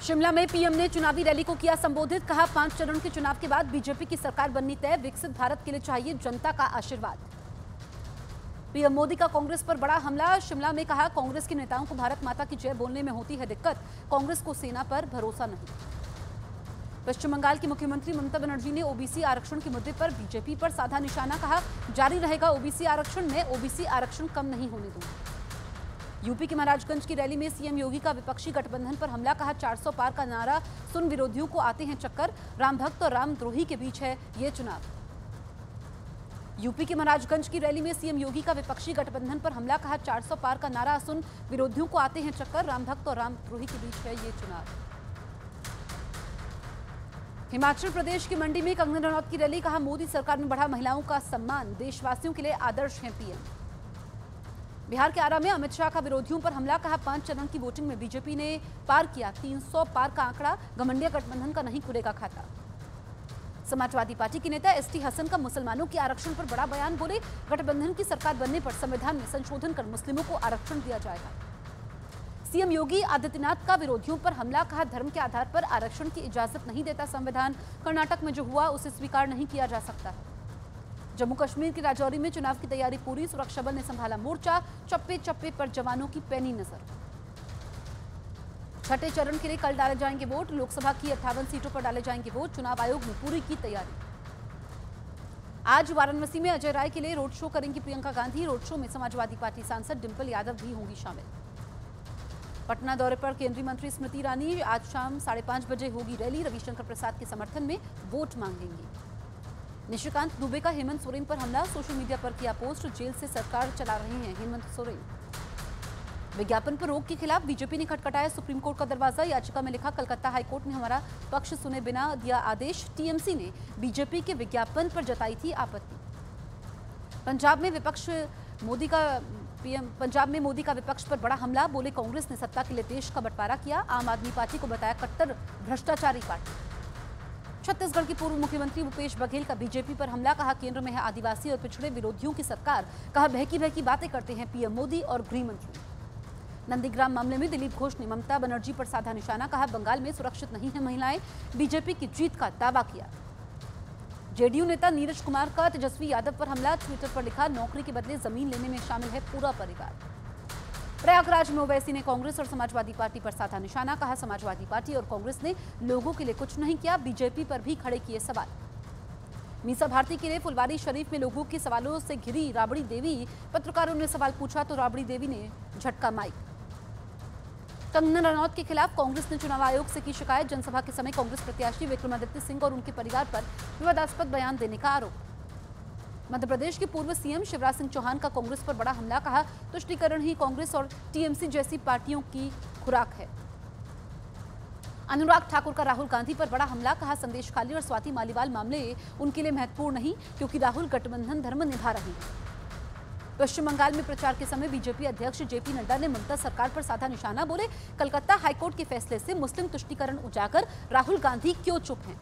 शिमला में पीएम ने चुनावी रैली को किया संबोधित। कहा 5 चरण के चुनाव के बाद बीजेपी की सरकार बननी तय। विकसित भारत के लिए चाहिए जनता का आशीर्वाद। पीएम मोदी का कांग्रेस पर बड़ा हमला। शिमला में कहा कांग्रेस के नेताओं को भारत माता की जय बोलने में होती है दिक्कत। कांग्रेस को सेना पर भरोसा नहीं। पश्चिम बंगाल की मुख्यमंत्री ममता बनर्जी ने ओबीसी आरक्षण के मुद्दे पर बीजेपी पर साधा निशाना। कहा जारी रहेगा ओबीसी आरक्षण, में ओबीसी आरक्षण कम नहीं होने दूंगा। यूपी के महाराजगंज की रैली में सीएम योगी का विपक्षी गठबंधन पर हमला। कहा 400 पार का नारा सुन विरोधियों को आते हैं चक्कर। राम भक्त और रामद्रोही के बीच है ये चुनाव। यूपी के महाराजगंज की रैली में सीएम योगी का विपक्षी गठबंधन पर हमला। कहा 400 पार का नारा सुन विरोधियों को आते हैं चक्कर। राम भक्त और रामद्रोही के बीच है ये चुनाव। हिमाचल प्रदेश की मंडी में कंगना रनौत की रैली। कहा मोदी सरकार में बढ़ा महिलाओं का सम्मान। देशवासियों के लिए आदर्श हैं पीएम। बिहार के आरा में अमित शाह का विरोधियों पर हमला। कहा 5 चरण की वोटिंग में बीजेपी ने पार किया 300 पार का आंकड़ा। घमंडिया गठबंधन का नहीं खुलेगा खाता। समाजवादी पार्टी के नेता एसटी हसन का मुसलमानों के आरक्षण पर बड़ा बयान। बोले गठबंधन की सरकार बनने पर संविधान में संशोधन कर मुस्लिमों को आरक्षण दिया जाएगा। सीएम योगी आदित्यनाथ का विरोधियों पर हमला। कहा धर्म के आधार पर आरक्षण की इजाजत नहीं देता संविधान। कर्नाटक में जो हुआ उसे स्वीकार नहीं किया जा सकता है। जम्मू कश्मीर के राजौरी में चुनाव की तैयारी पूरी। सुरक्षा बल ने संभाला मोर्चा। चप्पे चप्पे पर जवानों की पैनी नजर। छठे चरण के लिए कल डाले जाएंगे वोट। लोकसभा की 58 सीटों पर डाले जाएंगे वोट। चुनाव आयोग ने पूरी की तैयारी। आज वाराणसी में अजय राय के लिए रोड शो करेंगी प्रियंका गांधी। रोड शो में समाजवादी पार्टी सांसद डिंपल यादव भी होंगी शामिल। पटना दौरे पर केंद्रीय मंत्री स्मृति ईरानी। आज शाम 5:30 बजे होगी रैली। रविशंकर प्रसाद के समर्थन में वोट मांगेंगी। निशिकांत दुबे का हेमंत सोरेन पर हमला। सोशल मीडिया पर किया पोस्ट। जेल से सरकार चला रहे हैं हेमंत सोरेन। विज्ञापन पर रोक के खिलाफ बीजेपी ने खटखटाया सुप्रीम कोर्ट का दरवाजा। याचिका में लिखा कलकत्ता हाईकोर्ट ने हमारा पक्ष सुने बिना दिया आदेश। टीएमसी ने बीजेपी के विज्ञापन पर जताई थी आपत्ति। पंजाब में मोदी का विपक्ष पर बड़ा हमला। बोले कांग्रेस ने सत्ता के लिए देश का बंटवारा किया। आम आदमी पार्टी को बताया कट्टर भ्रष्टाचारी पार्टी। छत्तीसगढ़ के पूर्व मुख्यमंत्री भूपेश बघेल का बीजेपी पर हमला। कहा केंद्र में है आदिवासी और पिछड़े विरोधियों की सरकार। कहा बहकी बहकी बातें करते हैं पीएम मोदी और गृह मंत्री। नंदीग्राम मामले में दिलीप घोष ने ममता बनर्जी पर साधा निशाना। कहा बंगाल में सुरक्षित नहीं है महिलाएं। बीजेपी की जीत का दावा किया। जेडीयू नेता नीरज कुमार का तेजस्वी यादव पर हमला। ट्विटर पर लिखा नौकरी के बदले जमीन लेने में शामिल है पूरा परिवार। प्रयागराज में ओवैसी ने कांग्रेस और समाजवादी पार्टी पर साधा निशाना। कहा समाजवादी पार्टी और कांग्रेस ने लोगों के लिए कुछ नहीं किया। बीजेपी पर भी खड़े किए सवाल। मीसा भारती के लिए फुलवारी शरीफ में लोगों के सवालों से घिरी राबड़ी देवी। पत्रकारों ने सवाल पूछा तो राबड़ी देवी ने झटका माइक। कंगना रनौत के खिलाफ कांग्रेस ने चुनाव आयोग से की शिकायत। जनसभा के समय कांग्रेस प्रत्याशी विक्रमादित्य सिंह और उनके परिवार पर विवादास्पद बयान देने का आरोप। मध्य प्रदेश के पूर्व सीएम शिवराज सिंह चौहान का कांग्रेस पर बड़ा हमला। कहा तुष्टीकरण ही कांग्रेस और टीएमसी जैसी पार्टियों की खुराक है। अनुराग ठाकुर का राहुल गांधी पर बड़ा हमला। कहा संदेश खाली और स्वाति मालीवाल मामले उनके लिए महत्वपूर्ण नहीं क्योंकि राहुल गठबंधन धर्म निभा रहे हैं। पश्चिम बंगाल में प्रचार के समय बीजेपी अध्यक्ष जेपी नड्डा ने ममता सरकार पर साधा निशाना। बोले कलकत्ता हाईकोर्ट के फैसले से मुस्लिम तुष्टीकरण उजागर। राहुल गांधी क्यों चुप हैं।